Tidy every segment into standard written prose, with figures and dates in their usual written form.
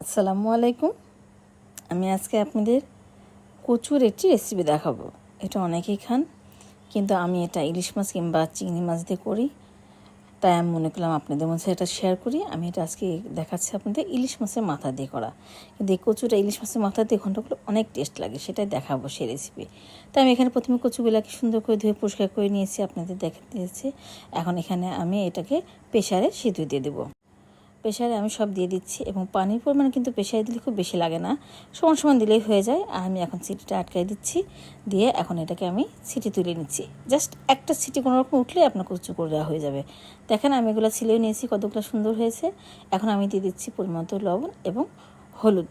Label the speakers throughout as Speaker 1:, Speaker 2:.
Speaker 1: আসসালামু আলাইকুম। আমি আজকে আপনাদের কচুর একটি রেসিপি দেখাবো। এটা অনেকেই খান, কিন্তু আমি এটা ইলিশ মাছ কিংবা চিংড়ি মাছ দিয়ে করি, তাই আমি মনে করলাম আপনাদের মধ্যে এটা শেয়ার করি। আমি এটা আজকে দেখাচ্ছি আপনাদের ইলিশ মাছের মাথা দিয়ে করা, কিন্তু এই কচুটা ইলিশ মাছের মাথা দিয়ে ঘন্টা করলে অনেক টেস্ট লাগে, সেটাই দেখাবো সেই রেসিপি। তাই আমি এখানে প্রথমে কচুগুলাকে সুন্দর করে ধুয়ে পরিষ্কার করে নিয়েছি, আপনাদের দেখা দিয়েছি। এখন এখানে আমি এটাকে প্রেসারে সিদ্ধ দিয়ে দেবো। প্রেসারে আমি সব দিয়ে দিচ্ছি, এবং পানির পরিমাণ কিন্তু প্রেসারে দিলে খুব বেশি লাগে না, সমান সমান দিলেই হয়ে যায়। আর আমি এখন সিটিটা আটকাই দিচ্ছি, দিয়ে এখন এটাকে আমি সিটি তুলে নিচ্ছি। জাস্ট একটা সিটি কোনো রকম উঠলে আপনার কচু করে দেওয়া হয়ে যাবে। দেখেন আমি এগুলো ছিলেও নিয়েছি, কতগুলো সুন্দর হয়েছে। এখন আমি দিয়ে দিচ্ছি পরিমাণ মতো লবণ এবং হলুদ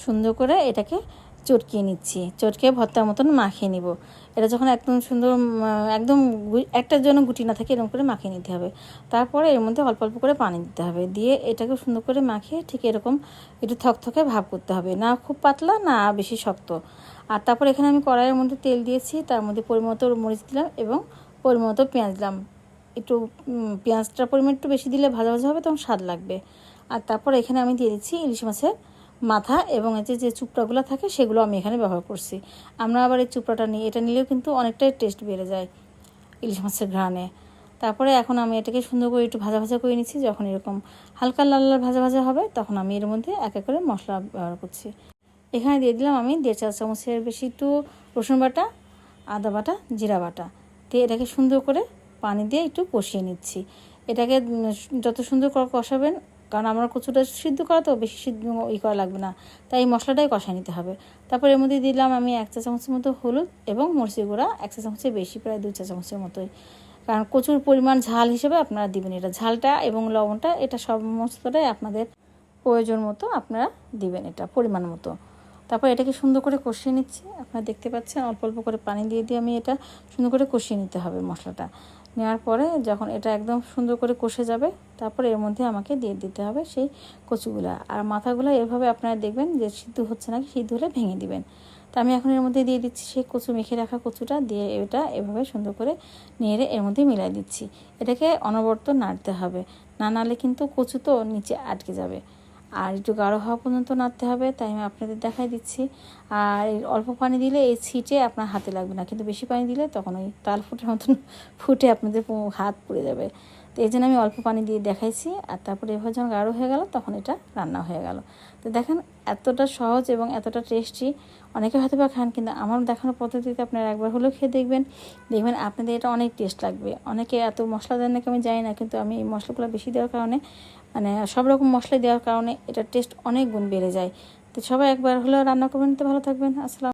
Speaker 1: সুন্দর করে এটাকে চটকিয়ে নিচ্ছি, চটকিয়ে ভর্তার মতন মাখিয়ে নিব। এটা যখন একদম সুন্দর একদম একটার জন্য গুটি না থাকে এরকম করে মাখিয়ে নিতে হবে। তারপরে এর মধ্যে অল্প অল্প করে পানি দিতে হবে, দিয়ে এটাকে সুন্দর করে মাখিয়ে ঠিক এরকম একটু থকথকে ভাব করতে হবে, না খুব পাতলা না বেশি শক্ত। আর তারপর এখানে আমি কড়াইয়ের মধ্যে তেল দিয়েছি, তার মধ্যে পরিমাণ মতো মরিচ দিলাম এবং পরিমাণ মতো পেঁয়াজ দিলাম। একটু পেঁয়াজটার পরিমাণ একটু বেশি দিলে ভাজা ভাজা হবে, তখন স্বাদ লাগবে। আর তারপর এখানে আমি দিয়ে দিচ্ছি ইলিশ মাছের মাথা, এবং এতে যে চুপড়াগুলো থাকে সেগুলো আমি এখানে ব্যবহার করছি। আমরা আবার এই চুপড়াটা নিই, এটা নিলেও কিন্তু অনেকটাই টেস্ট বেড়ে যায় ইলিশ মাছের ঘ্রাণে। তারপরে এখন আমি এটাকে সুন্দর করে একটু ভাজা ভাজা করে নিচ্ছি। যখন এরকম হালকা লাল লাল ভাজা ভাজা হবে, তখন আমি এর মধ্যে এক এক করে মশলা ব্যবহার করছি। এখানে দিয়ে দিলাম আমি 1.5 চা চামচের বেশি একটু রসুন বাটা, আদা বাটা, জিরা বাটা দিয়ে এটাকে সুন্দর করে পানি দিয়ে একটু কষিয়ে নিচ্ছি। এটাকে যত সুন্দর করে কষাবেন, কারণ আমার কচুটা সিদ্ধ করা তো বেশি সিদ্ধ করা লাগবে না, তাই এই মশলাটাই কষায় নিতে হবে। তারপর এর মধ্যে দিলাম আমি 1 চা চামচের মতো হলুদ এবং মরিচের গুঁড়া 1 চা চামচের বেশি, প্রায় 2 চা চামচের মতোই, কারণ কচুর পরিমাণ ঝাল হিসেবে আপনারা দিবেন। এটা ঝালটা এবং লবণটা এটা সমস্তটাই আপনাদের প্রয়োজন মতো আপনারা দিবেন, এটা পরিমাণ মতো। তারপর এটাকে সুন্দর করে কষিয়ে নিচ্ছি। আপনারা দেখতে পাচ্ছেন অল্প অল্প করে পানি দিয়ে দিয়ে আমি এটা সুন্দর করে কষিয়ে নিতে হবে। মশলাটা নেওয়ার পরে যখন এটা একদম সুন্দর করে কষে যাবে, তারপরে এর মধ্যে আমাকে দিয়ে দিতে হবে সেই কচুগুলা আর মাথাগুলো। এভাবে আপনারা দেখবেন যে সিদ্ধ হচ্ছে নাকি, সিদ্ধ হলে ভেঙে দিবেন। তা আমি এখন এর মধ্যে দিয়ে দিচ্ছি সেই কচু মেখে রাখা কচুটা, দিয়ে এটা এভাবে সুন্দর করে নেড়ে এর মধ্যে মিলাই দিচ্ছি। এটাকে অনবরত নাড়তে হবে, না নাড়লে কিন্তু কচু তো নিচে আটকে যাবে। আর একটু গাঢ় হওয়া পর্যন্ত নাড়তে হবে, তাই আমি আপনাদের দেখাই দিচ্ছি। আর অল্প পানি দিলে এই ছিটে আপনার হাতে লাগবে না, কিন্তু বেশি পানি দিলে তখন ওই তাল ফুটের মতন ফুটে আপনাদের হাত পুড়ে যাবে। তো এই জন্য আমি অল্প পানি দিয়ে দেখাইছি। আর তারপরে এভাবে যখন গাঢ় হয়ে গেল, তখন এটা রান্না হয়ে গেল। তো দেখেন এতটা সহজ এবং এতটা টেস্টি। অনেকে হয়তো বা খান, কিন্তু আমার দেখানোর পদ্ধতিতে আপনারা একবার হলেও খেয়ে দেখবেন, দেখবেন আপনাদের এটা অনেক টেস্ট লাগবে। অনেকে এত মশলা দেন নাকি আমি জানি না, কিন্তু আমি এই মশলাগুলো বেশি দেওয়ার কারণে, মানে সব রকম মশলা দেওয়ার কারণে এটার টেস্ট অনেক গুণ বেড়ে যায়। তো সবাই একবার হলেও রান্না করবেন। তো ভালো থাকবেন। আসসালাম।